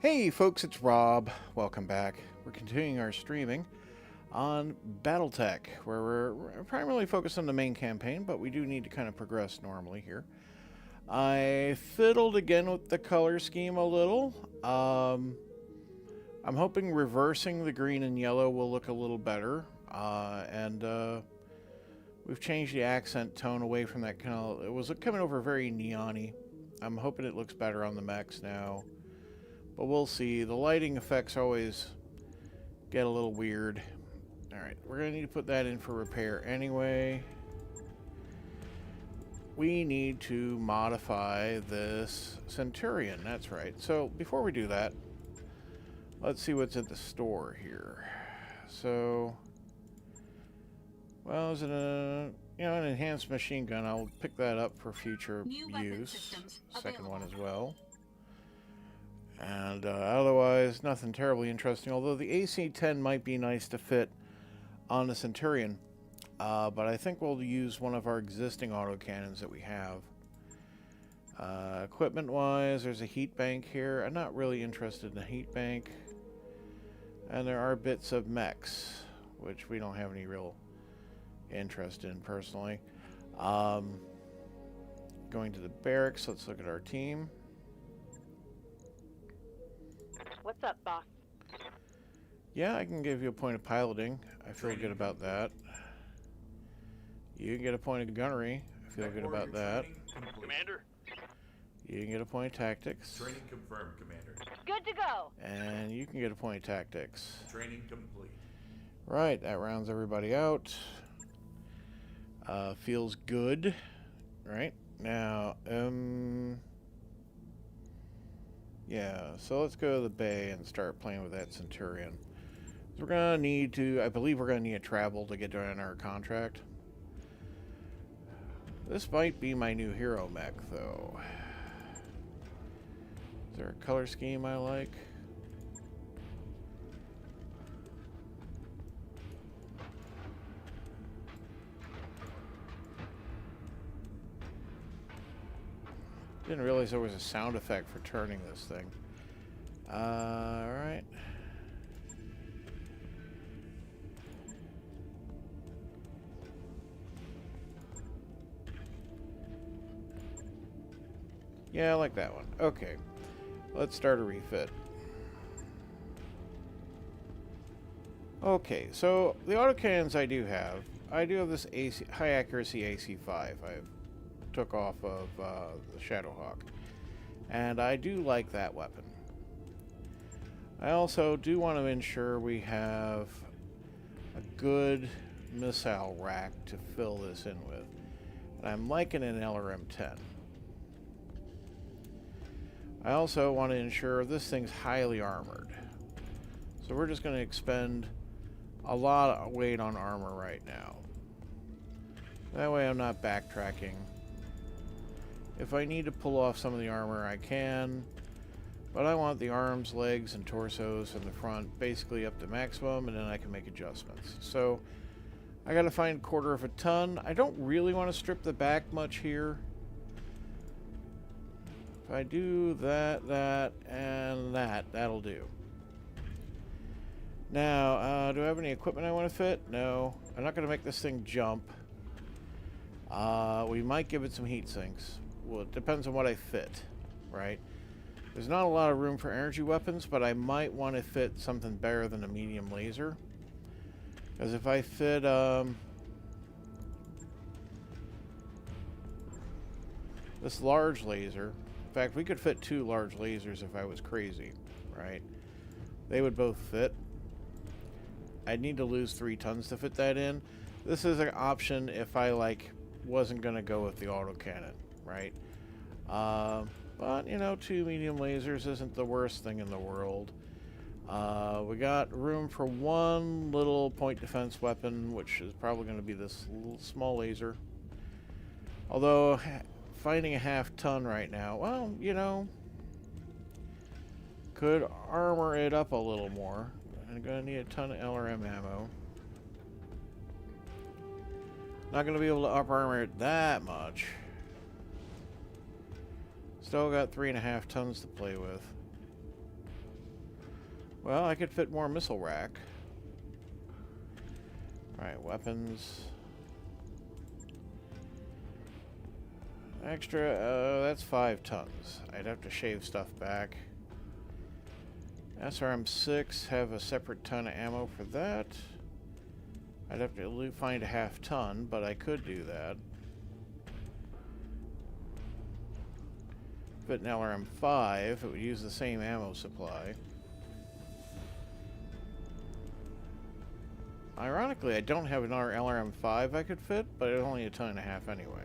Hey folks, it's Rob. Welcome back. We're continuing our streaming on BattleTech, where we're primarily focused on the main campaign, but we do need to kind of progress normally here. I fiddled again with the color scheme a little. I'm hoping reversing the green and yellow will look a little better. And we've changed the accent tone away from that kind of... It was coming over very neon-y. I'm hoping it looks better on the mechs now. But we'll see. The lighting effects always get a little weird. Alright, we're going to need to put that in for repair anyway. We need to modify this Centurion. That's right. So before we do that, let's see what's at the store here. So, well, is it an enhanced machine gun? I'll pick that up for future use. Second one as well. And otherwise, nothing terribly interesting, although the AC-10 might be nice to fit on the Centurion. But I think we'll use one of our existing autocannons that we have. Equipment-wise, there's a heat bank here. I'm not really interested in a heat bank. And there are bits of mechs, which we don't have any real interest in personally. Going to the barracks, let's look at our team. What's up, boss? Yeah, I can give you a point of piloting. I feel good about that. You can get a point of gunnery. I feel good about that. Commander? You can get a point of tactics. Training confirmed, Commander. Good to go. And you can get a point of tactics. Training complete. Right, that rounds everybody out. Feels good. Right, now, yeah, so let's go to the bay and start playing with that Centurion. We're going to need to, I believe we're going to need to travel to get on our contract. This might be my new hero mech, though. Is there a color scheme I like? Didn't realize there was a sound effect for turning this thing. Alright. Yeah, I like that one. Okay. Let's start a refit. Okay, so the autocannons I do have this high accuracy AC-5 I took off of the Shadowhawk, and I do like that weapon. I also do want to ensure we have a good missile rack to fill this in with, and I'm liking an LRM-10. I also want to ensure this thing's highly armored, so we're just going to expend a lot of weight on armor right now. That way I'm not backtracking. If I need to pull off some of the armor, I can, but I want the arms, legs, and torsos from the front basically up to maximum, and then I can make adjustments. So I gotta find 1/4 of a ton. I don't really want to strip the back much here. If I do that, and that'll do. Now, do I have any equipment I want to fit? No. I'm not going to make this thing jump. We might give it some heat sinks. Well, it depends on what I fit, right? There's not a lot of room for energy weapons, but I might want to fit something better than a medium laser. Because if I fit, this large laser, in fact, we could fit 2 large lasers if I was crazy, right? They would both fit. I'd need to lose 3 tons to fit that in. This is an option if I, wasn't going to go with the autocannon, right? But, 2 medium lasers isn't the worst thing in the world. We got room for 1 little point defense weapon, which is probably going to be this little small laser. Although, finding a half ton right now, well, could armor it up a little more. I'm going to need a ton of LRM ammo. Not going to be able to up armor it that much. Still got 3.5 tons to play with. Well, I could fit more missile rack. Alright, weapons. Extra, that's 5 tons. I'd have to shave stuff back. SRM-6, have a separate ton of ammo for that. I'd have to find a half ton, but I could do that. Fit an LRM-5, it would use the same ammo supply. Ironically, I don't have another LRM-5 I could fit, but it's only a ton and a half anyway.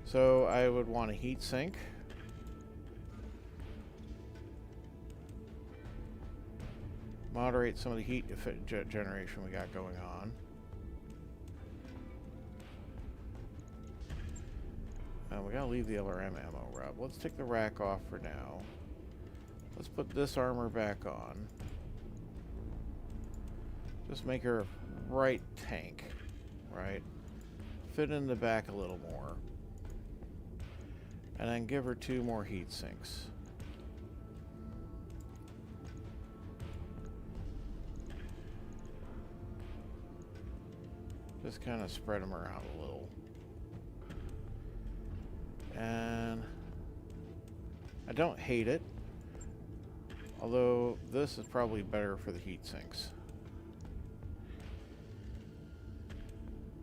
So I would want a heat sink. Moderate some of the heat generation we got going on. We gotta leave the LRM ammo, Rob. Let's take the rack off for now. Let's put this armor back on. Just make her a right tank, right? Fit in the back a little more. And then give her 2 more heat sinks. Just kind of spread them around a little. And I don't hate it. Although this is probably better for the heat sinks.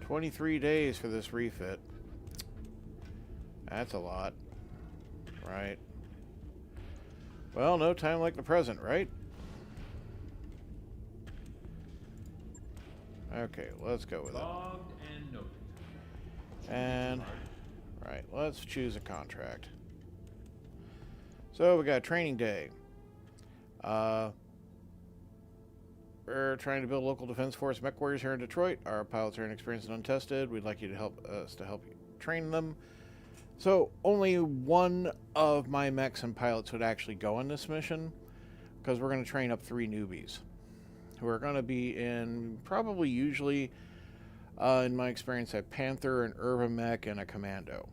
23 days for this refit. That's a lot. Right. Well, no time like the present, right? Okay, let's go with it. And, right, let's choose a contract. So we got a training day. We're trying to build a local defense force mech warriors here in Detroit. Our pilots are inexperienced and untested. We'd like you to help us to help you train them. So only one of my mechs and pilots would actually go on this mission, because we're going to train up 3 newbies who are going to be in probably usually, in my experience, a Panther, an Urban Mech, and a Commando.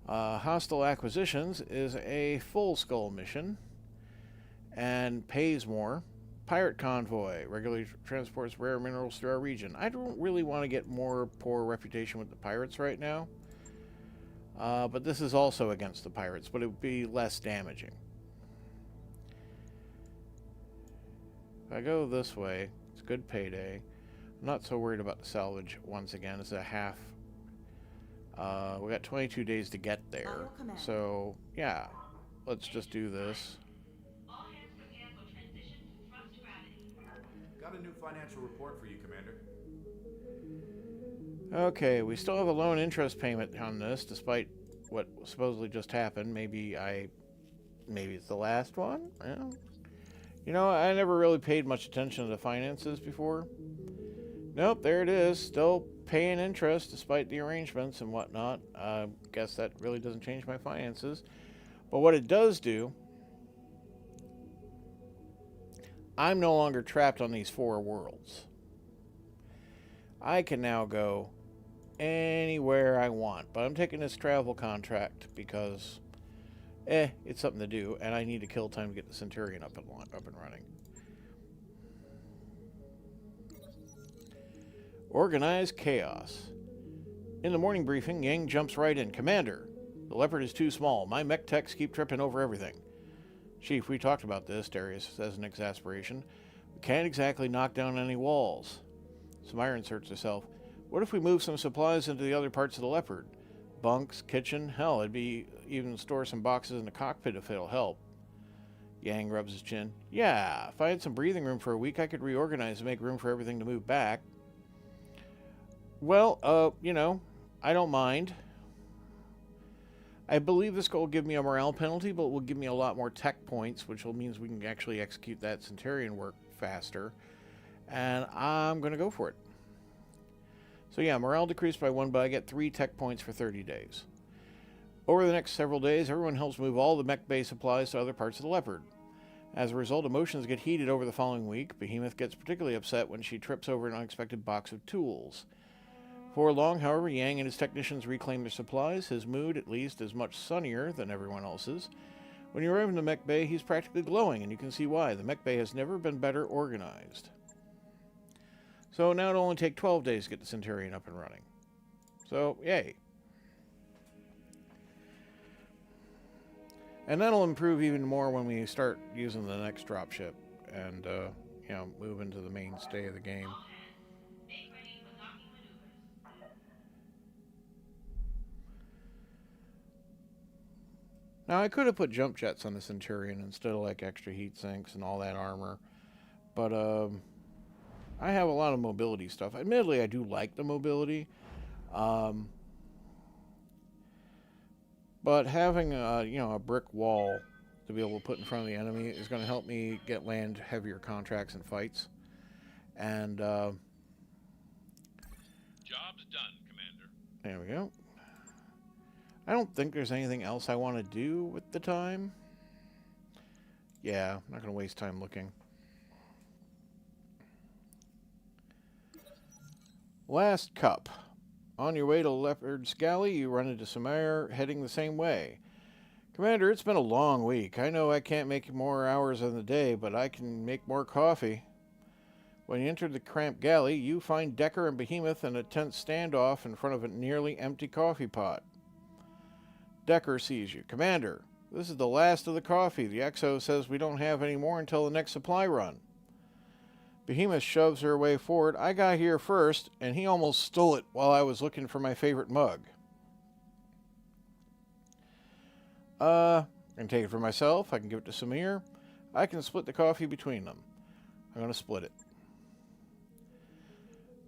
Hostile Acquisitions is a full skull mission and pays more. Pirate Convoy regularly transports rare minerals through our region. I don't really want to get more poor reputation with the pirates right now. But this is also against the pirates, but it would be less damaging. If I go this way, it's good payday. I'm not so worried about the salvage once again. It's a half. We got 22 days to get there. So, yeah, let's just do this. Got a new financial report for you, Commander. Okay, we still have a loan interest payment on this, despite what supposedly just happened. Maybe it's the last one? Yeah. You know, I never really paid much attention to the finances before. Nope, there it is. Still paying interest despite the arrangements and whatnot. I guess that really doesn't change my finances. But what it does do, I'm no longer trapped on these 4 worlds. I can now go anywhere I want. But I'm taking this travel contract because, it's something to do, and I need to kill time to get the Centurion up and running. Organized chaos. In the morning briefing, Yang jumps right in. Commander, the Leopard is too small. My mech techs keep tripping over everything. Chief, we talked about this, Darius says in exasperation. We can't exactly knock down any walls. Samira inserts herself. What if we move some supplies into the other parts of the Leopard? Bunks, kitchen, hell, it'd be even store some boxes in the cockpit if it'll help. Yang rubs his chin. Yeah, if I had some breathing room for a week, I could reorganize and make room for everything to move back. Well, you know, I don't mind. I believe this will give me a morale penalty, but it will give me a lot more tech points, which will means we can actually execute that Centurion work faster. And I'm going to go for it. So yeah, morale decreased by 1, but I get 3 tech points for 30 days. Over the next several days, everyone helps move all the mech bay supplies to other parts of the Leopard. As a result, emotions get heated over the following week. Behemoth gets particularly upset when she trips over an unexpected box of tools. For long, however, Yang and his technicians reclaim their supplies. His mood, at least, is much sunnier than everyone else's. When you arrive in the mech bay, he's practically glowing, and you can see why. The mech bay has never been better organized. So now it'll only take 12 days to get the Centurion up and running. So, yay. And that'll improve even more when we start using the next dropship and, you know, move into the mainstay of the game. Now, I could have put jump jets on the Centurion instead of, like, extra heat sinks and all that armor. But, I have a lot of mobility stuff. Admittedly, I do like the mobility. But having, you know, a brick wall to be able to put in front of the enemy is going to help me land heavier contracts and fights. And, Job's done, Commander. There we go. I don't think there's anything else I want to do with the time. Yeah, I'm not going to waste time looking. Last cup. On your way to Leopard's Galley, you run into Samire heading the same way. Commander, it's been a long week. I know I can't make more hours in the day, but I can make more coffee. When you enter the cramped galley, you find Decker and Behemoth in a tense standoff in front of a nearly empty coffee pot. Decker sees you. Commander, this is the last of the coffee. The XO says we don't have any more until the next supply run. Behemoth shoves her way forward. I got here first, and he almost stole it while I was looking for my favorite mug. I can take it for myself. I can give it to Samir. I can split the coffee between them. I'm going to split it.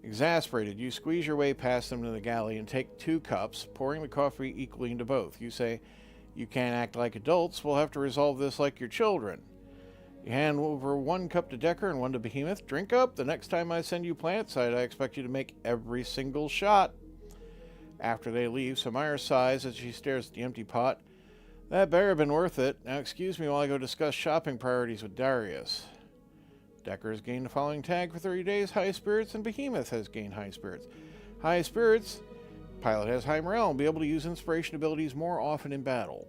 Exasperated, you squeeze your way past them to the galley and take 2 cups, pouring the coffee equally into both. You say, "You can't act like adults. We'll have to resolve this like your children." You hand over 1 cup to Decker and 1 to Behemoth. Drink up. The next time I send you planetside, I expect you to make every single shot. After they leave, Samira sighs as she stares at the empty pot. That better have been worth it. Now excuse me while I go discuss shopping priorities with Darius. Decker has gained the following tag for 30 days, high spirits, and Behemoth has gained high spirits. High spirits, pilot has high morale and will be able to use inspiration abilities more often in battle.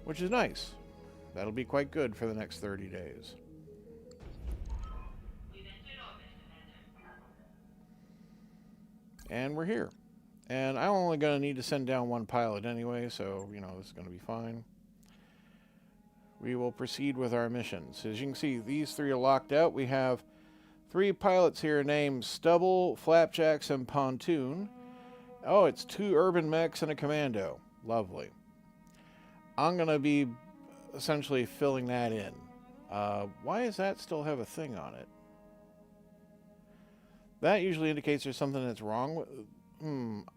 Which is nice. That'll be quite good for the next 30 days. And we're here. And I'm only going to need to send down 1 pilot anyway, so, you know, this is going to be fine. We will proceed with our missions. As you can see, these 3 are locked out. We have 3 pilots here named Stubble, Flapjacks, and Pontoon. Oh, it's 2 urban mechs and a commando. Lovely. I'm going to be essentially filling that in. Why does that still have a thing on it? That usually indicates there's something that's wrong with...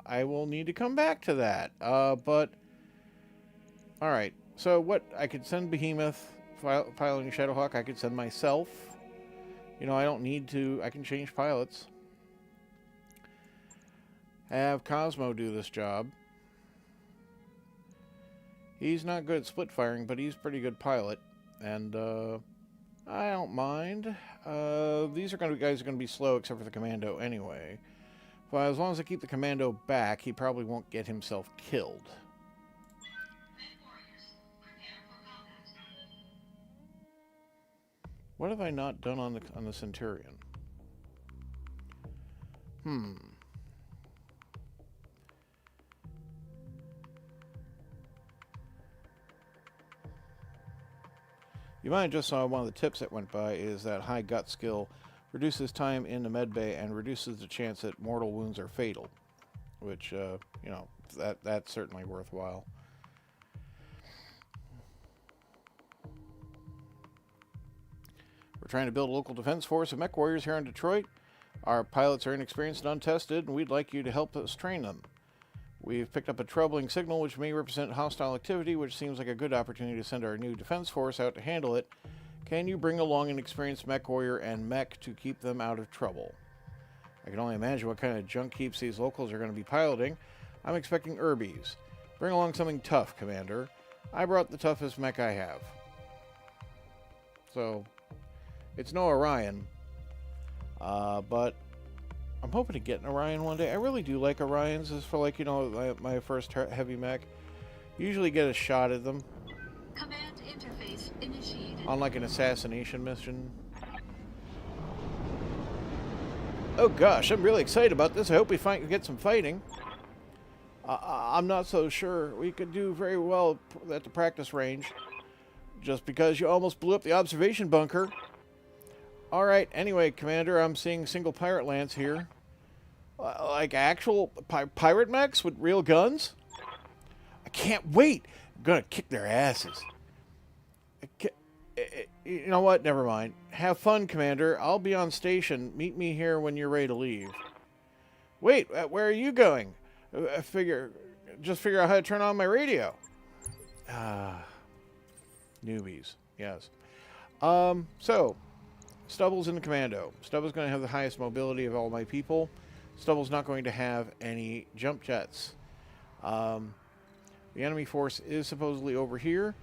I will need to come back to that. But... Alright, so what... I could send Behemoth piloting Shadowhawk. I could send myself. You know, I don't need to... I can change pilots. Have Cosmo do this job. He's not good at split firing, but he's a pretty good pilot. And, I don't mind. These are going to be guys who are going to be slow, except for the commando anyway. But as long as I keep the commando back, he probably won't get himself killed. What have I not done on the Centurion? You might have just saw one of the tips that went by is that high gut skill reduces time in the medbay and reduces the chance that mortal wounds are fatal, which, you know, that's certainly worthwhile. We're trying to build a local defense force of mech warriors here in Detroit. Our pilots are inexperienced and untested, and we'd like you to help us train them. We've picked up a troubling signal which may represent hostile activity, which seems like a good opportunity to send our new defense force out to handle it. Can you bring along an experienced mech warrior and mech to keep them out of trouble? I can only imagine what kind of junk heaps these locals are going to be piloting. I'm expecting Urbies. Bring along something tough, Commander. I brought the toughest mech I have. So, it's no Orion. But I'm hoping to get an Orion one day. I really do like Orions as for, like, you know, my first heavy mech. Usually get a shot at them Command interface initiated. on like an assassination mission. Oh gosh, I'm really excited about this. I hope we get some fighting. I'm not so sure we could do very well at the practice range, just because you almost blew up the observation bunker. Alright, anyway, Commander, I'm seeing single pirate lance here. Like actual pirate mechs with real guns? I can't wait! I'm gonna kick their asses. You know what? Never mind. Have fun, Commander. I'll be on station. Meet me here when you're ready to leave. Wait, where are you going? Just figure out how to turn on my radio. Newbies, yes. So, Stubble's in the commando. Stubble's going to have the highest mobility of all my people. Stubble's not going to have any jump jets. The enemy force is supposedly over here.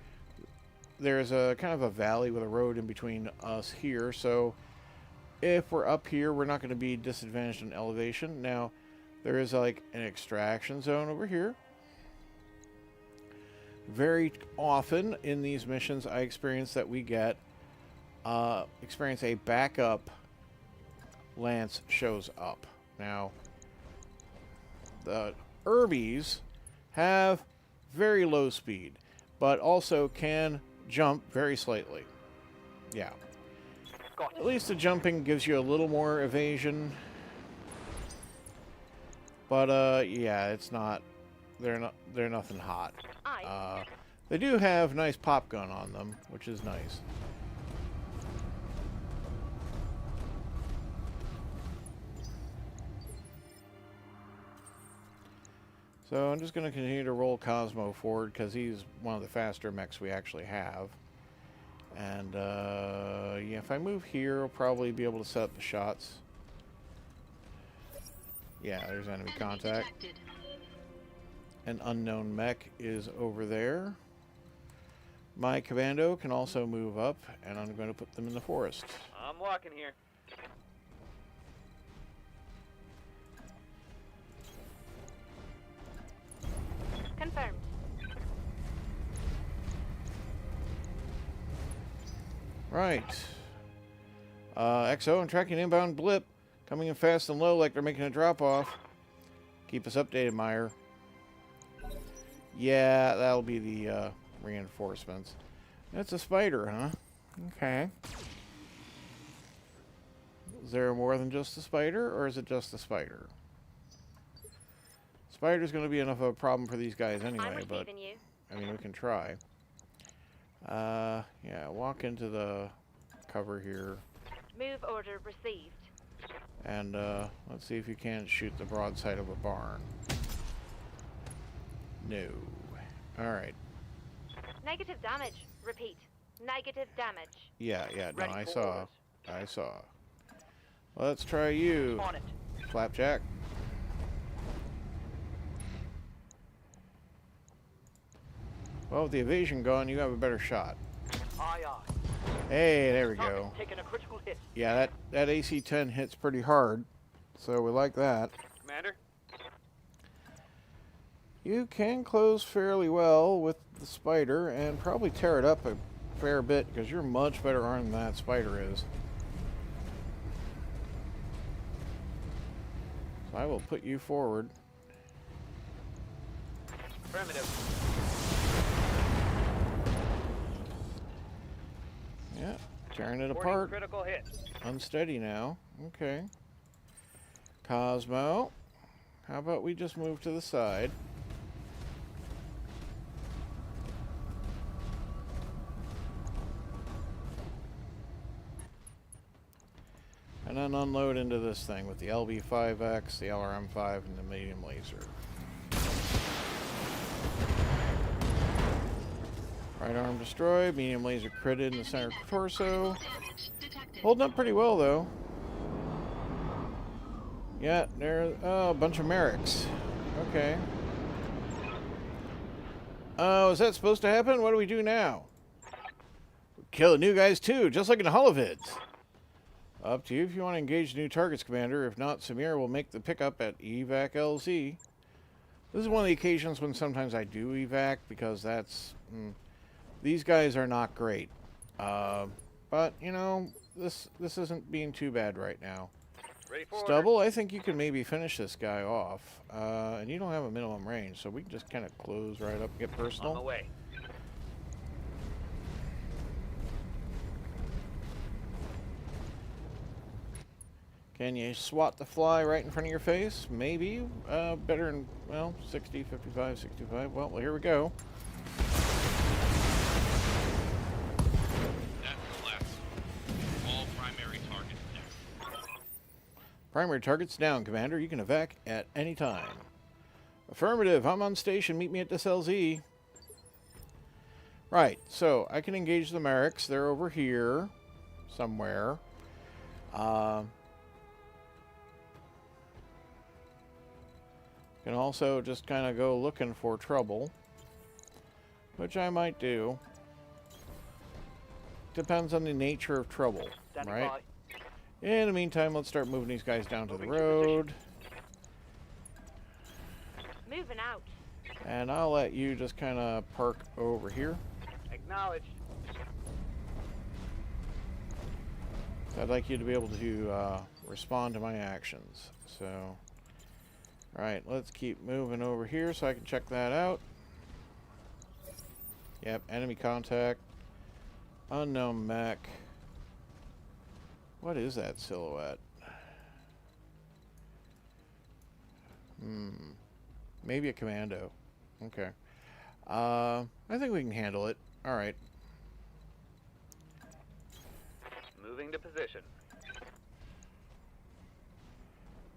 There's a kind of a valley with a road in between us here, so if we're up here, we're not going to be disadvantaged in elevation. Now, there is like an extraction zone over here. Very often in these missions, I experience that we get experience a backup lance shows up. Now, the Urbies have very low speed, but also can jump very slightly. Yeah. At least the jumping gives you a little more evasion. But yeah, it's not. They're nothing hot. They do have nice pop gun on them, which is nice. So I'm just going to continue to roll Cosmo forward because he's one of the faster mechs we actually have. And yeah, if I move here, I'll probably be able to set up the shots. Yeah, there's enemy contact. Detected. An unknown mech is over there. My commando can also move up, and I'm going to put them in the forest. I'm walking here. Confirmed. Right. XO, I'm tracking inbound blip. Coming in fast and low like they're making a drop-off. Keep us updated, Meyer. Yeah, that'll be the reinforcements. That's a spider, huh? Okay. Is there more than just a spider, or is it just a spider? Spider's going to be enough of a problem for these guys anyway, but you. I mean, we can try. Yeah, walk into the cover here. Move order received. And let's see if you can't shoot the broadside of a barn. No. Alright. Negative damage. Repeat. Negative damage. Yeah, no, Ready I for saw. orders. I saw. Let's try you, On it. Flapjack. Well, with the evasion gone, you have a better shot. Aye, aye. Hey, there we go. Target's taking a critical hit. Yeah, that AC-10 hits pretty hard, so we like that. Commander? You can close fairly well with the spider and probably tear it up a fair bit because you're much better armed than that spider is. So I will put you forward. Affirmative. Yeah, tearing it Reporting apart. critical hit. Unsteady now. Okay. Cosmo, how about we just move to the side? And then unload into this thing with the LB5X, the LRM5, and the medium laser. Right arm destroyed, medium laser critted in the center torso. Detected. Holding up pretty well, though. Yeah, there's a bunch of Merrics. Okay. Oh, is that supposed to happen? What do we do now? Kill the new guys, too, just like in the Holovids. Up to you if you want to engage new targets, Commander. If not, Samir will make the pickup at Evac LZ. This is one of the occasions when sometimes I do evac, because that's... these guys are not great. But, you know, this isn't being too bad right now. Ready for Stubble, I think you can maybe finish this guy off. And you don't have a minimum range, so we can just kind of close right up and get order. personal. On the way. Can you swat the fly right in front of your face? Maybe. Better than, well, 60, 55, 65. Well, here we go. That's less. All primary targets down. Primary targets down, Commander. You can evac at any time. Affirmative. I'm on station. Meet me at this LZ. Right. So, I can engage the Merrics. They're over here. Somewhere. Can also just kind of go looking for trouble. Which I might do. Depends on the nature of trouble. Standing right? by. In the meantime, let's start moving these guys down to the Moving to position. road. Moving out. And I'll let you just kind of park over here. Acknowledged. I'd like you to be able to respond to my actions. So, alright, let's keep moving over here so I can check that out. Yep, enemy contact. Unknown mech. What is that silhouette? Maybe a commando. Okay. I think we can handle it. Alright. Moving to position.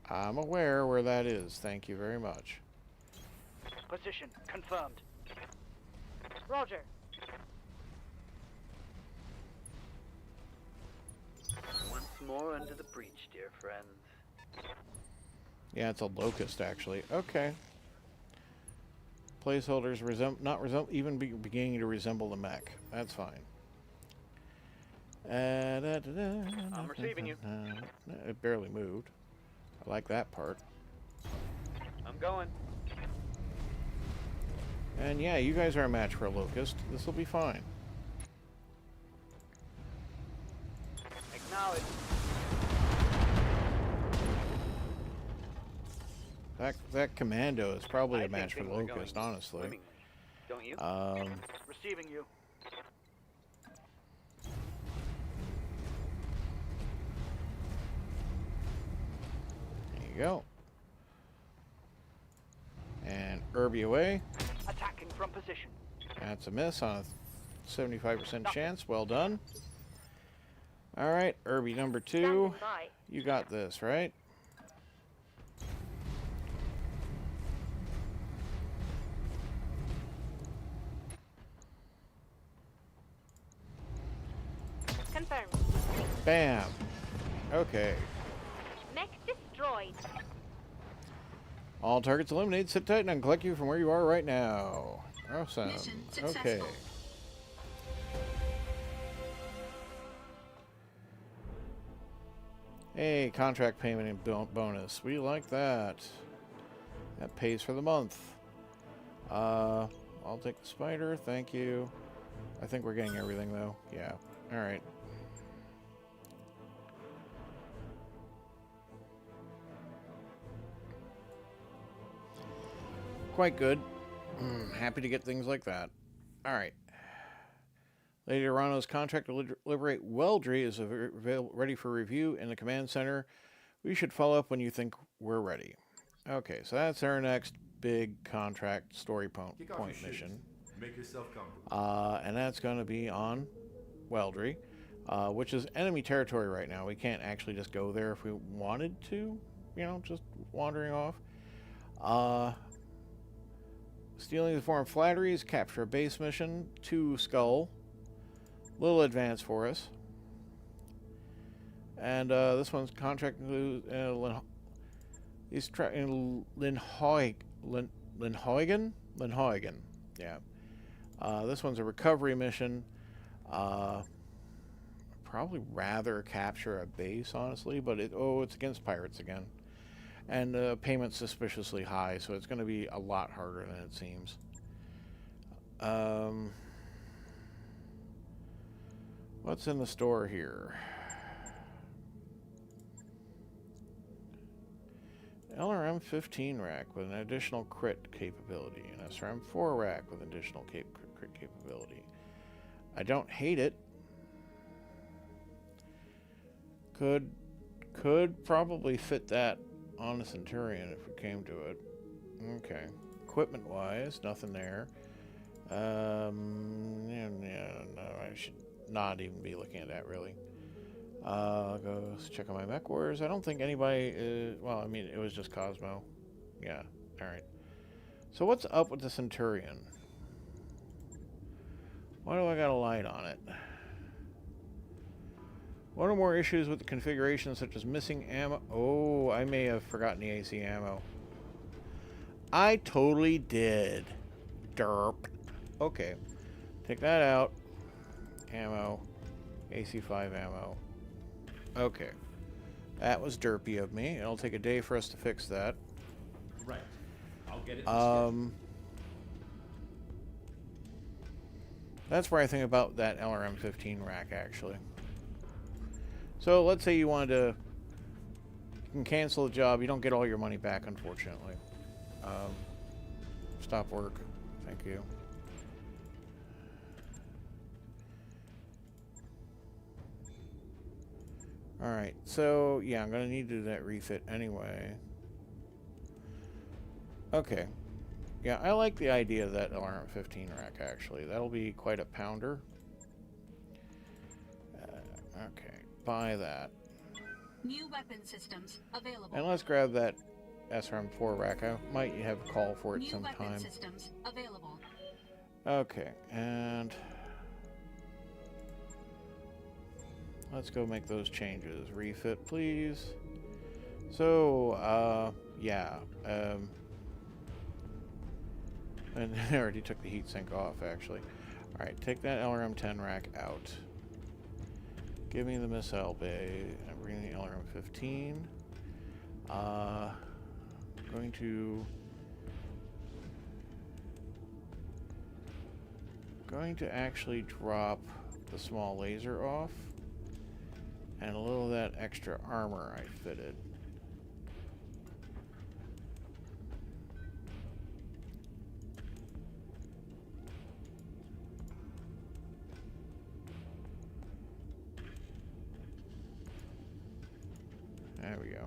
I'm aware where that is. Thank you very much. Position confirmed. Roger. Once more under the breach, dear friends. Yeah, it's a locust, actually. Okay. Placeholders even beginning to resemble the mech. That's fine. I'm receiving you. It barely moved. I like that part. I'm going. And yeah, you guys are a match for a locust. This will be fine. Acknowledged. That commando is probably I a think match for things are locust, going honestly. swimmingly. Don't you? Receiving you. There you go. And Irby away. Attacking from position. That's a miss on a 75% chance. Well done. Alright, Irby number 2. Standing by. You got this, right? Confirmed. Bam. Okay. Mech destroyed. All targets eliminated. Sit tight and collect you from where you are right now. Awesome. Mission Okay. successful. Hey, contract payment and bonus. We like that. That pays for the month. I'll take the spider. Thank you. I think we're getting everything, though. Yeah. All right. Quite good. Happy to get things like that. All right. Lady Arano's contract to liberate Weldry is ready for review in the command center. We should follow up when you think we're ready. Okay, so that's our next big contract story point mission. Make yourself comfortable. And that's going to be on Weldry, which is enemy territory right now. We can't actually just go there if we wanted to, you know, just wandering off. Stealing the form of flatteries, capture a base mission, 2 skull. Little advance for us. And this one's contract in Linhoigen. Yeah. This one's a recovery mission. Probably rather capture a base, honestly, but it's against pirates again. And the payment's suspiciously high, so it's going to be a lot harder than it seems. What's in the store here? LRM 15 rack with an additional crit capability. An SRM 4 rack with additional crit capability. I don't hate it. Could probably fit that on the Centurion if it came to it. Okay. Equipment wise, nothing there. Yeah, no, I should not even be looking at that really. I'll go check on my mech wars. I don't think anybody well, I mean, it was just Cosmo. Yeah, alright. So what's up with the Centurion? Why do I got a light on it? One or more issues with the configuration, such as missing ammo. Oh, I may have forgotten the AC ammo. I totally did. Derp. Okay. Take that out. Ammo. AC5 ammo. Okay. That was derpy of me. It'll take a day for us to fix that. Right. I'll get it. That's where I think about that LRM 15 rack, actually. So let's say you wanted to, you can cancel the job. You don't get all your money back, unfortunately. Stop work. Thank you. Alright, so yeah, I'm going to need to do that refit anyway. Okay. Yeah, I like the idea of that LRM 15 rack, actually. That'll be quite a pounder. Okay, buy that. New weapon systems available. And let's grab that SRM4 rack. I might have a call for it New sometime. weapon systems available. Okay, and let's go make those changes. Refit, please. So, yeah. And I already took the heatsink off, actually. Alright, take that LRM-10 rack out. Give me the missile bay. I'm bringing the LRM-15. Going to actually drop the small laser off. And a little of that extra armor I fitted. There we go.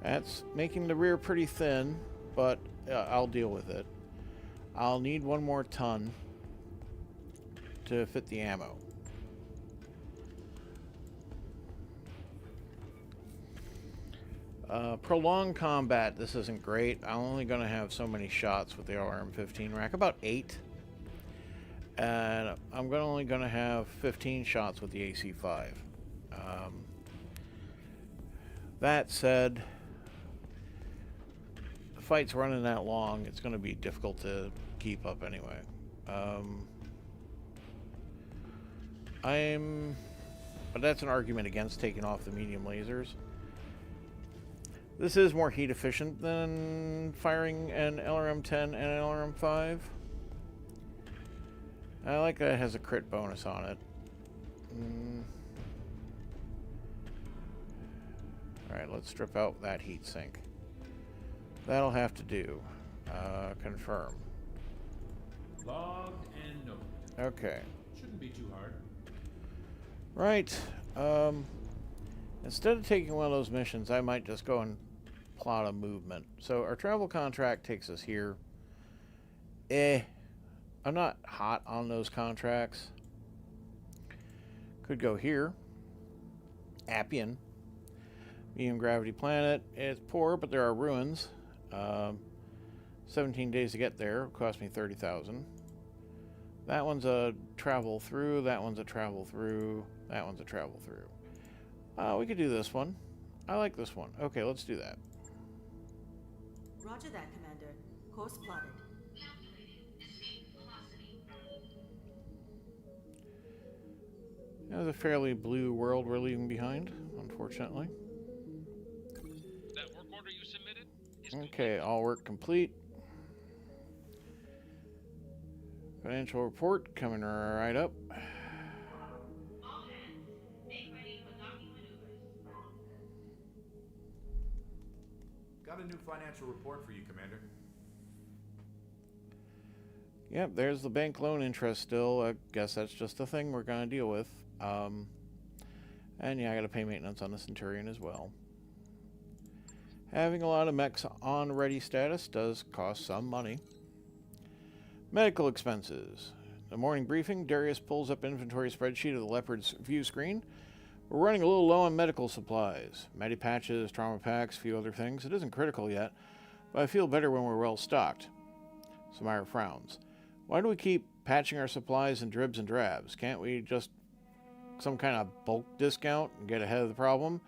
That's making the rear pretty thin, but I'll deal with it. I'll need one more ton to fit the ammo. Prolonged combat, this isn't great. I'm only going to have so many shots with the LRM-15 rack, about 8. And I'm only going to have 15 shots with the AC-5. That said, the fight's running that long, it's going to be difficult to keep up anyway. But that's an argument against taking off the medium lasers. This is more heat efficient than firing an LRM-10 and an LRM-5. I like that it has a crit bonus on it. Alright, let's strip out that heat sink. That'll have to do. Confirm. Logged and noted. Okay. Shouldn't be too hard. Right. Instead of taking one of those missions, I might just go and plot a movement. So our travel contract takes us here. I'm not hot on those contracts. Could go here. Appian. Medium gravity planet. It's poor, but there are ruins. 17 days to get there. It'll cost me 30,000. That one's a travel through. That one's a travel through. That one's a travel through. We could do this one. I like this one. Okay, let's do that. Roger that, Commander. Course plotted. There's a fairly blue world we're leaving behind, unfortunately. That work order you submitted? Okay, all work complete. Financial report coming right up. Got a new financial report for you, Commander. Yep, there's the bank loan interest still. I guess that's just a thing we're going to deal with. And yeah, I got to pay maintenance on the Centurion as well. Having a lot of mechs on ready status does cost some money. Medical expenses. The morning briefing, Darius pulls up inventory spreadsheet of the Leopard's view screen. We're running a little low on medical supplies. Medi patches, trauma packs, a few other things. It isn't critical yet, but I feel better when we're well stocked. Samira frowns. Why do we keep patching our supplies in dribs and drabs? Can't we just some kind of bulk discount and get ahead of the problem?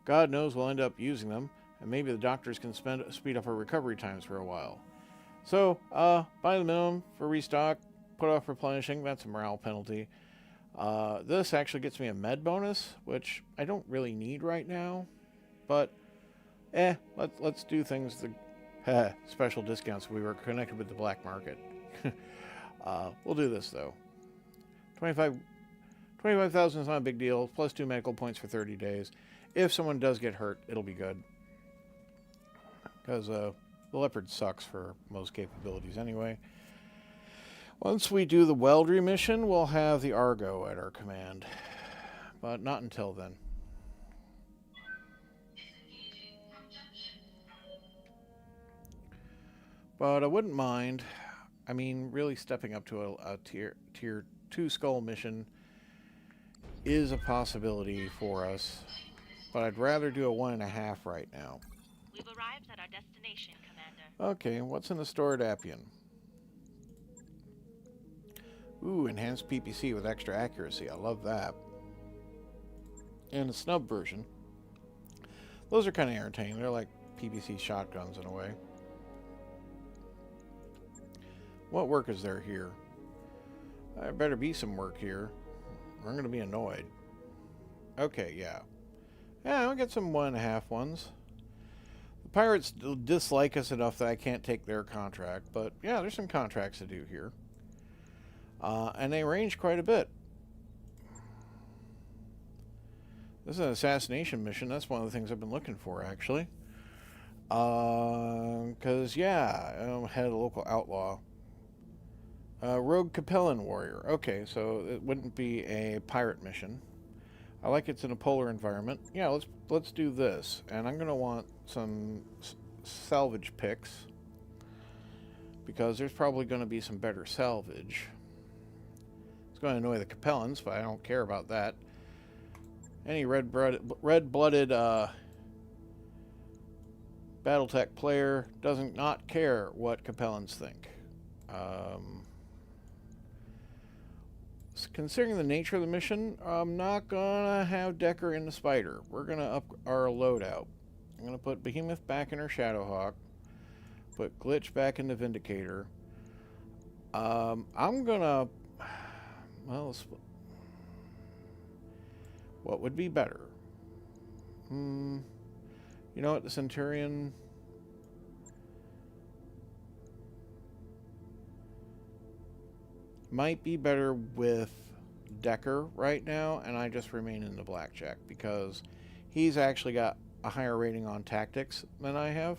God knows we'll end up using them, and maybe the doctors can speed up our recovery times for a while. So, buy the minimum for restock, put off replenishing, that's a morale penalty. This actually gets me a med bonus, which I don't really need right now, but, let's do things special discounts. We were connected with the black market. We'll do this, though. 25,000 is not a big deal, plus 2 medical points for 30 days. If someone does get hurt, it'll be good. Because, the Leopard sucks for most capabilities anyway. Once we do the Weldry mission, we'll have the Argo at our command. But not until then. But I wouldn't mind, I mean, really stepping up to a tier 2 skull mission is a possibility for us. But I'd rather do a 1.5 right now. We've arrived at our destination, Commander. Okay, what's in the store at Appian? Ooh, enhanced PPC with extra accuracy. I love that. And a snub version. Those are kind of entertaining. They're like PPC shotguns in a way. What work is there here? There better be some work here. I'm going to be annoyed. Okay, yeah. Yeah, I'll get some 1.5 ones. The pirates dislike us enough that I can't take their contract, but yeah, there's some contracts to do here. And they range quite a bit. This is an assassination mission. That's one of the things I've been looking for, actually. Because, yeah, I'm head of a local outlaw. Rogue Capellan warrior. Okay, so it wouldn't be a pirate mission. I like it's in a polar environment. Yeah, let's do this. And I'm going to want some salvage picks. Because there's probably going to be some better salvage. It's going to annoy the Capellans, but I don't care about that. Any red-blooded BattleTech player doesn't not care what Capellans think. Considering the nature of the mission, I'm not gonna have Decker in the Spider. We're gonna up our loadout. I'm gonna put Behemoth back in her Shadowhawk. Put Glitch back in the Vindicator. I'm gonna... Well, what would be better? You know what, the Centurion... might be better with Decker right now, and I just remain in the Blackjack because he's actually got a higher rating on tactics than I have,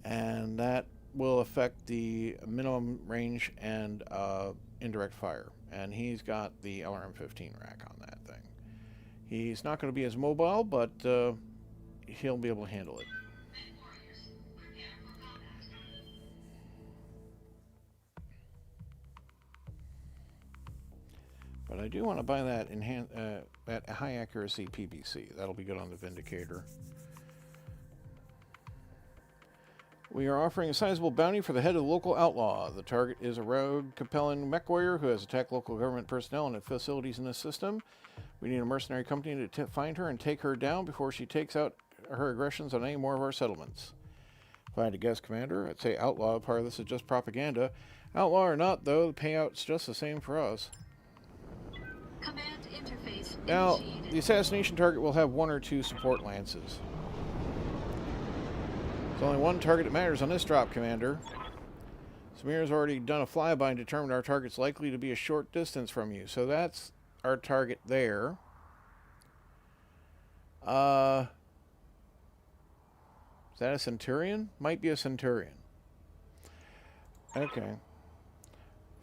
and that will affect the minimum range and indirect fire, and he's got the LRM-15 rack on that thing. He's not going to be as mobile, but he'll be able to handle it. But I do want to buy that that high accuracy PPC. That'll be good on the Vindicator. We are offering a sizable bounty for the head of the local outlaw. The target is a rogue Capellan mech warrior who has attacked local government personnel and facilities in the system. We need a mercenary company to find her and take her down before she takes out her aggressions on any more of our settlements. If I had to guess, Commander, I'd say outlaw. Part of this is just propaganda. Outlaw or not, though, the payout's just the same for us. Command interface Now, initiated. the assassination target will have 1 or 2 support lances. There's only one target that matters on this drop, Commander. Samir's already done a flyby and determined our target's likely to be a short distance from you. So that's our target there. Is that a Centurion? Might be a Centurion. Okay.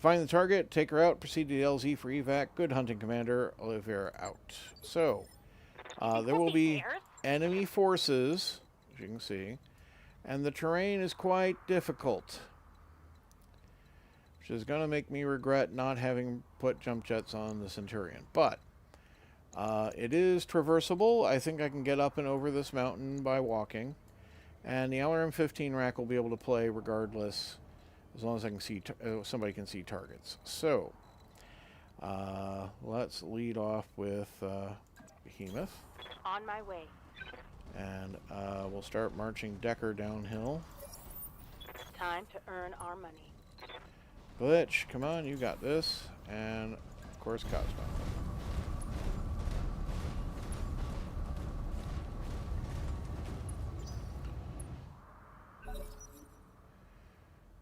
Find the target, take her out, proceed to the LZ for evac. Good hunting, Commander. Oliveira out. So, there will be enemy forces, as you can see, and the terrain is quite difficult, which is going to make me regret not having put jump jets on the Centurion. But it is traversable. I think I can get up and over this mountain by walking, and the LRM-15 rack will be able to play regardless, as long as I can see somebody can see targets. So let's lead off with Behemoth. On my way. And we'll start marching Decker downhill. Time to earn our money. Glitch, come on, you got this. And, of course, Cosmo.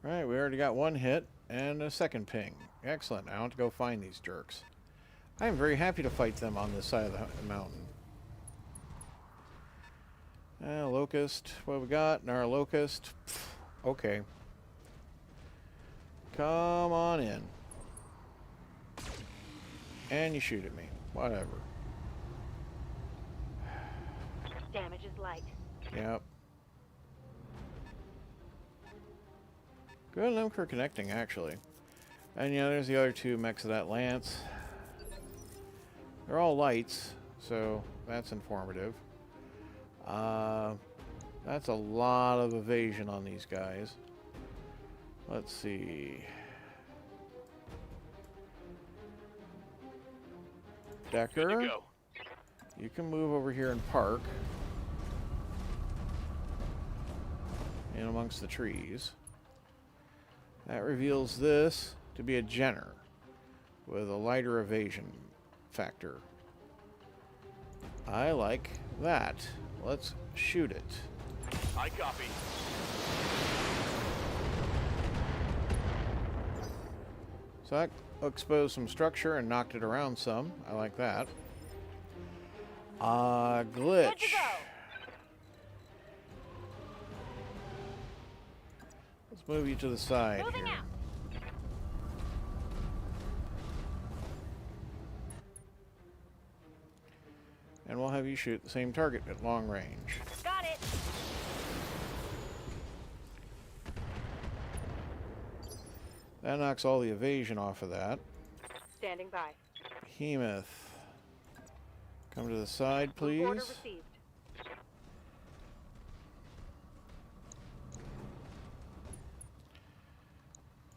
Alright, we already got one hit and a second ping. Excellent, I want to go find these jerks. I am very happy to fight them on this side of the mountain. Locust, what have we got? Our Locust. Okay. Come on in. And you shoot at me. Whatever. Damage is light. Yep. Good on them for connecting, actually. And, you know, there's the other two mechs of that Lance. They're all lights, so that's informative. That's a lot of evasion on these guys. Let's see. Decker, you can move over here and park in amongst the trees. That reveals this to be a Jenner with a lighter evasion factor. I like that. Let's shoot it. I copy. So that exposed some structure and knocked it around some. I like that. Glitch. Good to go. Let's move you to the side Moving here. out. And we'll have you shoot the same target at long range. Got it. That knocks all the evasion off of that. Standing by. Behemoth. Come to the side, please. Order received.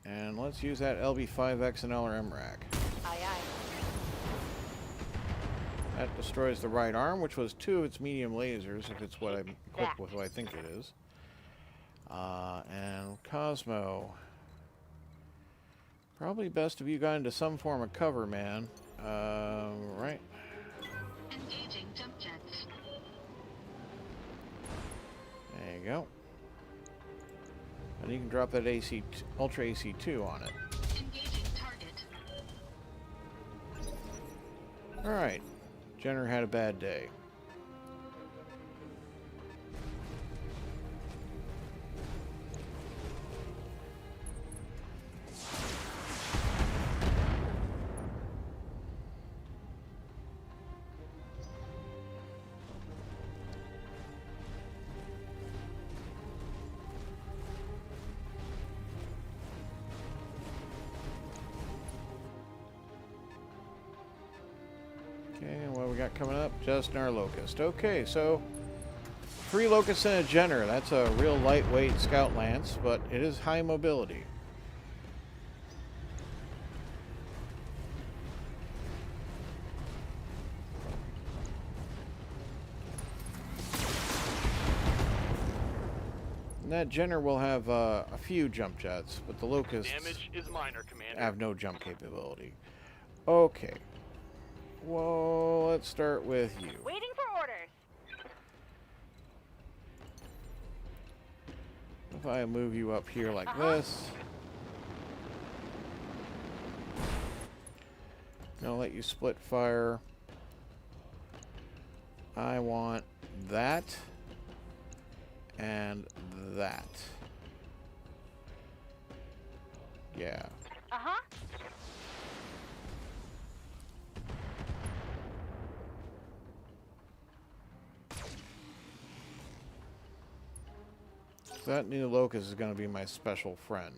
And let's use that LB5X and LRM rack. Aye, aye. That destroys the right arm, which was 2 of its medium lasers, if it's what I'm equipped with, what I think it is. And Cosmo. Probably best if you got into some form of cover, man. Right. Engaging jump jets. There you go. And you can drop that Ultra AC2 on it. Engaging target. Alright. Jenner had a bad day. Okay, and what we got coming up? Just our Locust. Okay, so 3 Locusts and a Jenner. That's a real lightweight Scout Lance, but it is high mobility. And that Jenner will have a few jump jets, but the Locusts Damage is minor, Commander. have no jump capability. Okay. Well, let's start with you. Waiting for orders. If I move you up here like this, I'll let you split fire. I want that and that. Yeah. Uh-huh. That new locust is going to be my special friend.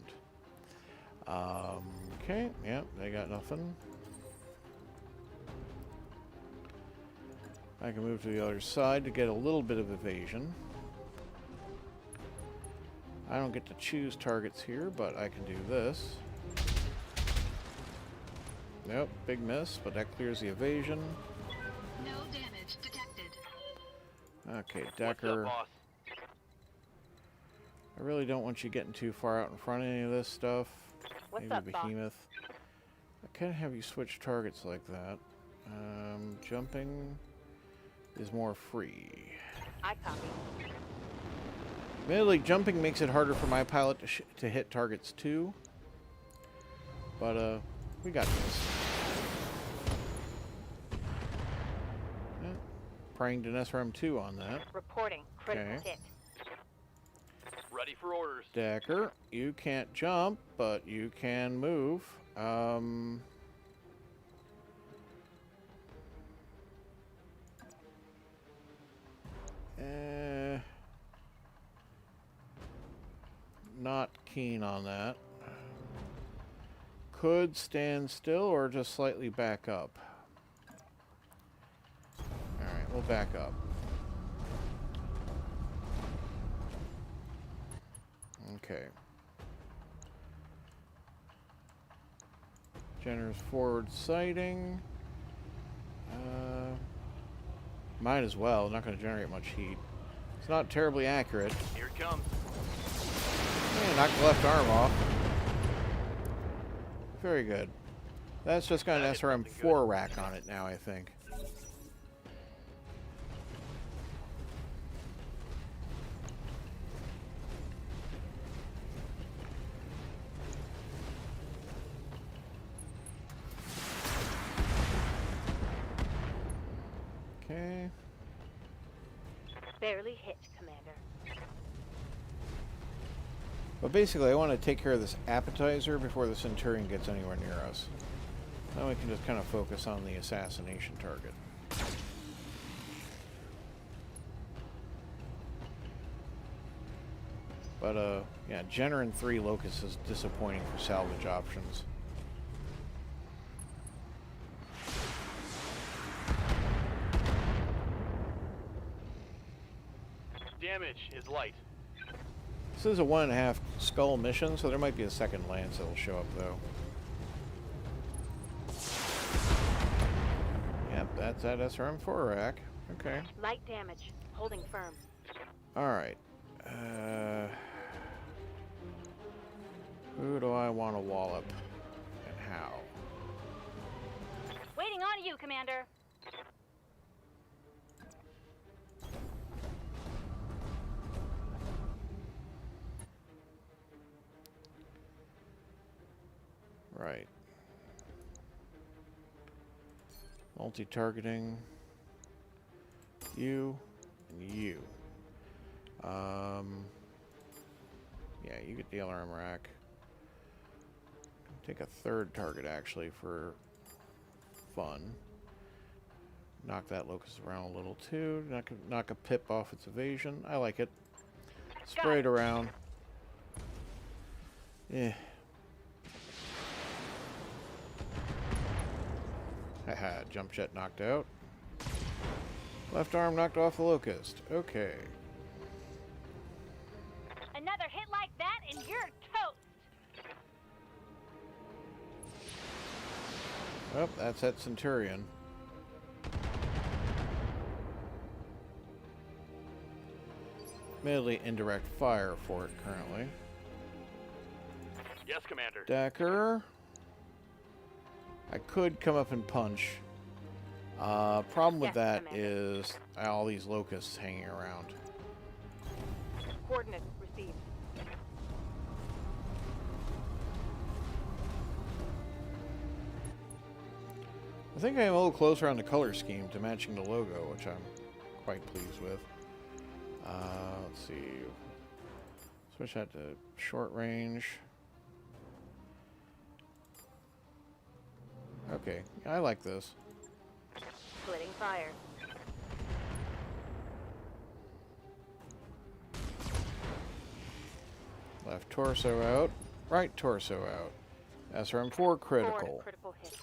Okay, yeah, they got nothing. I can move to the other side to get a little bit of evasion. I don't get to choose targets here, but I can do this. Nope, big miss, but that clears the evasion. No damage detected. Okay, Decker. I really don't want you getting too far out in front of any of this stuff. What's Maybe up, boss? Behemoth. I can't have you switch targets like that. Jumping is more free. I copy. Admittedly, jumping makes it harder for my pilot to hit targets too. But, we got this. Yeah. Praying an SRM-2 on that. Reporting. Critical Okay. hit. Ready for orders. Decker, you can't jump, but you can move. Not keen on that. Could stand still or just slightly back up. Alright, we'll back up. Okay. Jenner's forward sighting. Might as well. Not going to generate much heat. It's not terribly accurate. Here it comes. Yeah, knocked the left arm off. Very good. That's just got an That is something SRM-4 rack on it now, I think. Okay. Barely hit, Commander. But basically, I want to take care of this appetizer before the Centurion gets anywhere near us. Then we can just kind of focus on the assassination target. But, yeah, Jenner and 3 Locust is disappointing for salvage options. Damage is light. This is a 1.5 skull mission, so there might be a second lance that'll show up, though. Yep, that's that SRM-4 rack. Okay. Light damage. Holding firm. Alright. Who do I want to wallop? And how? Waiting on you, Commander. Right. Multi-targeting. You and you. Yeah, you get the alarm rack. Take a third target, actually, for fun. Knock that locust around a little, too. Knock a pip off its evasion. I like it. Spray it around. Yeah. Haha, jump jet knocked out. Left arm knocked off the locust. Okay. Another hit like that and you're toast. Oh, that's that Centurion. Admittedly, indirect fire for it currently. Yes, Commander. Decker. I could come up and punch. Problem with Yes, that Commander. is all these locusts hanging around. Coordinates received. I think I'm a little closer on the color scheme to matching the logo, which I'm quite pleased with. Let's see. Switch that to short range. Okay, I like this. Splitting fire. Left torso out, right torso out. SRM4 critical. 4 critical hits.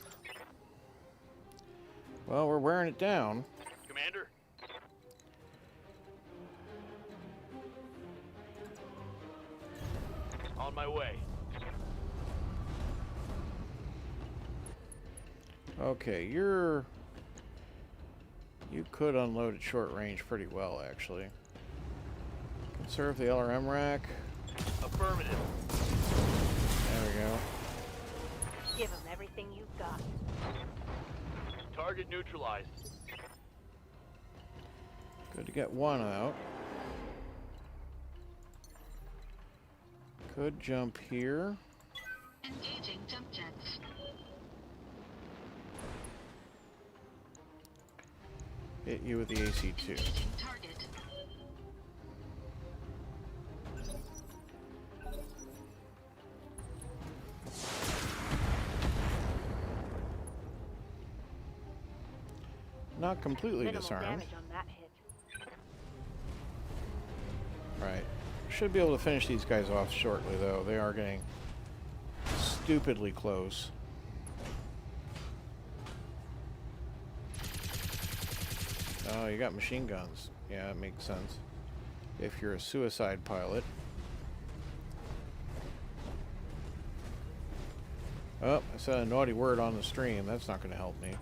Well, we're wearing it down. Commander? On my way. Okay, you could unload at short range pretty well, actually. Conserve the LRM rack. Affirmative. There we go. Give them everything you've got. Target neutralized. Good to get one out. Could jump here. Engaging jump jets. Hit you with the AC-2. Engaging target. Not completely Minimal disarmed. damage on that hit. Right. Should be able to finish these guys off shortly, though. They are getting stupidly close. Oh, you got machine guns. Yeah, it makes sense. If you're a suicide pilot. Oh, I said a naughty word on the stream. That's not going to help me.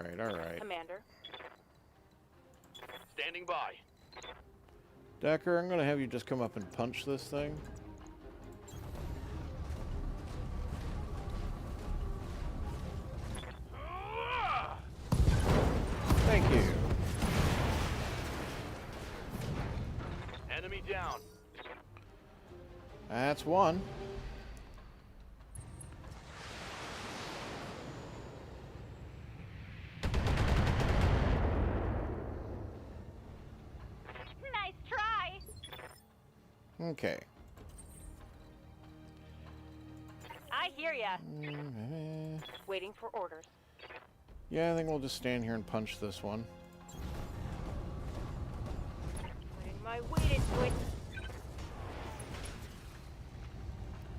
Alright. Commander. Standing by. Decker, I'm going to have you just come up and punch this thing. Thank you. Enemy down. That's one. Nice try. Okay. I hear ya. Waiting for orders. Yeah, I think we'll just stand here and punch this one. Putting my weight into it.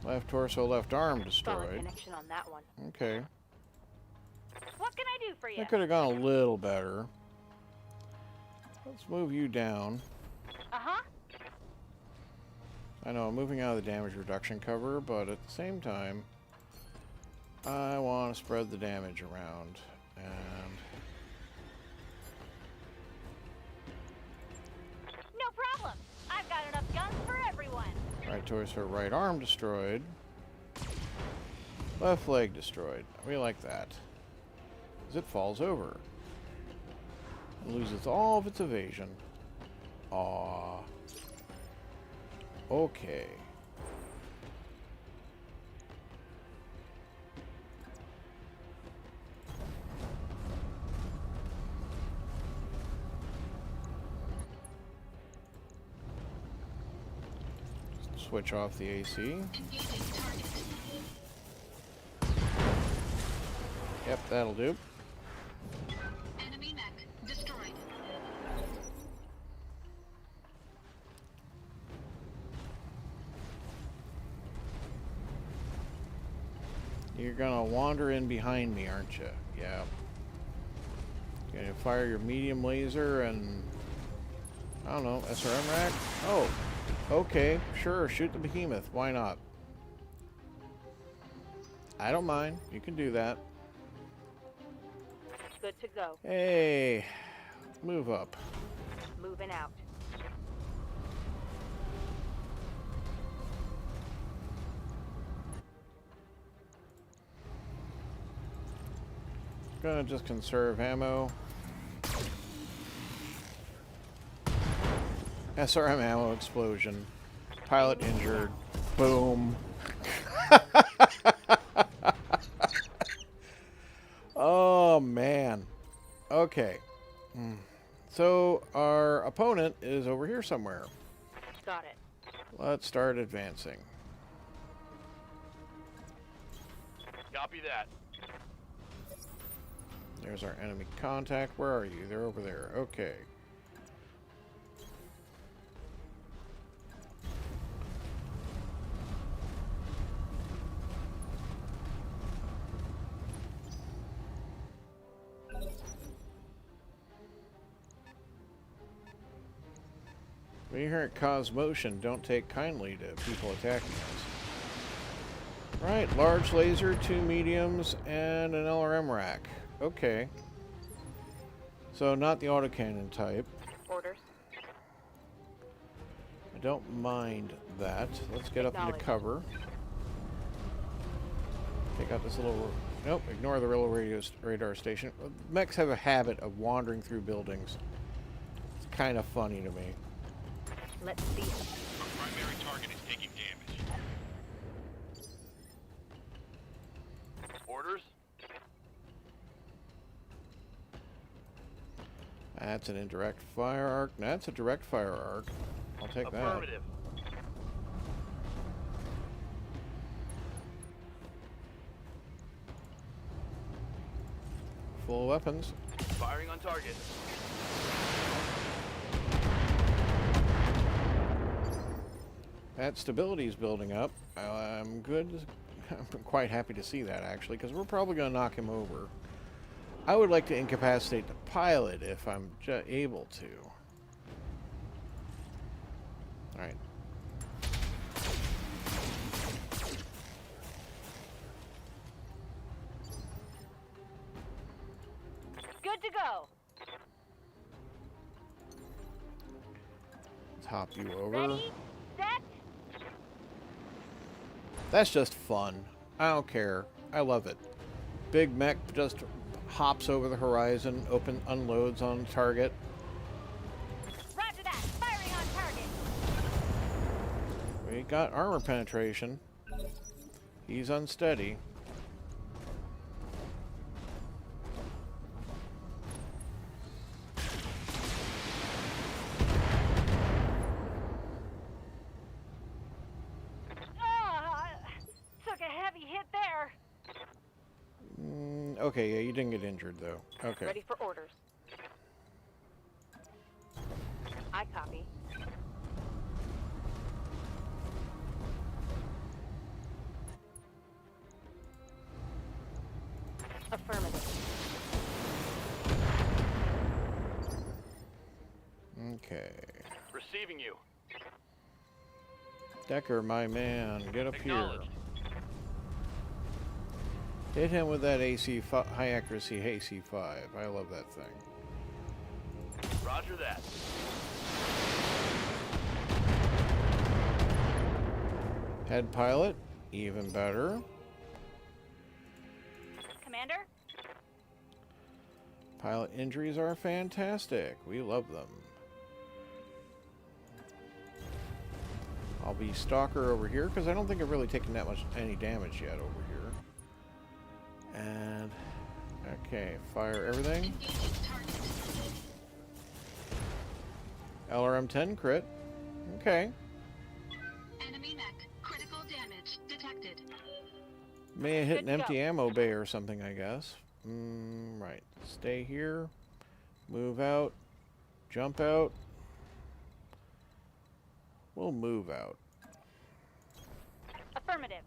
Left torso, left arm Solid destroyed. connection on that one. Okay. What can I do for you? That could have gone a little better. Let's move you down. Uh-huh. I know I'm moving out of the damage reduction cover, but at the same time, I want to spread the damage around. And No problem. I've got enough guns for everyone. right torso, right arm destroyed. Left leg destroyed. We like that. As it falls over. It loses all of its evasion. Aww. Okay. Just switch off the AC. Engaging target. Yep, that'll do. Enemy mech destroyed. You're gonna wander in behind me, aren't you? Yeah. You're gonna fire your medium laser and... I don't know, SRM rack? Oh, okay, sure, shoot the behemoth. Why not? I don't mind. You can do that. Good to go. Hey, move up. Moving out. Gonna just conserve ammo. SRM ammo explosion. Pilot injured. Boom. Oh, man. Okay. So, our opponent is over here somewhere. Got it. Let's start advancing. Copy that. There's our enemy contact. Where are you? They're over there. Okay. We here at Cause Motion don't take kindly to people attacking us. Right, large laser, 2 mediums, and an LRM rack. Okay. So not the autocannon type. Orders. I don't mind that. Let's get up into cover. Take out this little... Nope, ignore the real radar station. Mechs have a habit of wandering through buildings. It's kind of funny to me. Let's see. Our primary target is taking damage. Orders? That's an indirect fire arc. That's a direct fire arc. I'll take that. Affirmative. Full weapons. Firing on target. That stability is building up. I'm good. I'm quite happy to see that, actually, because we're probably going to knock him over. I would like to incapacitate the pilot if I'm able to. Alright. Good to go. Let's hop you over. Ready, set. That's just fun. I don't care. I love it. Big mech just hops over the horizon, unloads on target. Roger that. Firing on target. We got armor penetration. He's unsteady. Took a heavy hit there. Okay, yeah, you didn't get injured, though. Okay. Ready for orders. I copy. Affirmative. Okay. Receiving you. Decker, my man, get up here. Acknowledged. Hit him with that high accuracy AC-5. I love that thing. Roger that. Head pilot, even better. Commander? Pilot injuries are fantastic. We love them. I'll be Stalker over here because I don't think I've really taken any damage yet over here. And okay, fire everything. Engaging target. LRM-10 crit. Okay. Enemy mech. Critical damage detected. May have hit Good an to empty go. ammo bay or something, I guess. Right. Stay here. Move out. Jump out. We'll move out. Affirmative.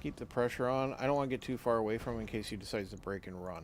Keep the pressure on. I don't want to get too far away from him in case he decides to break and run.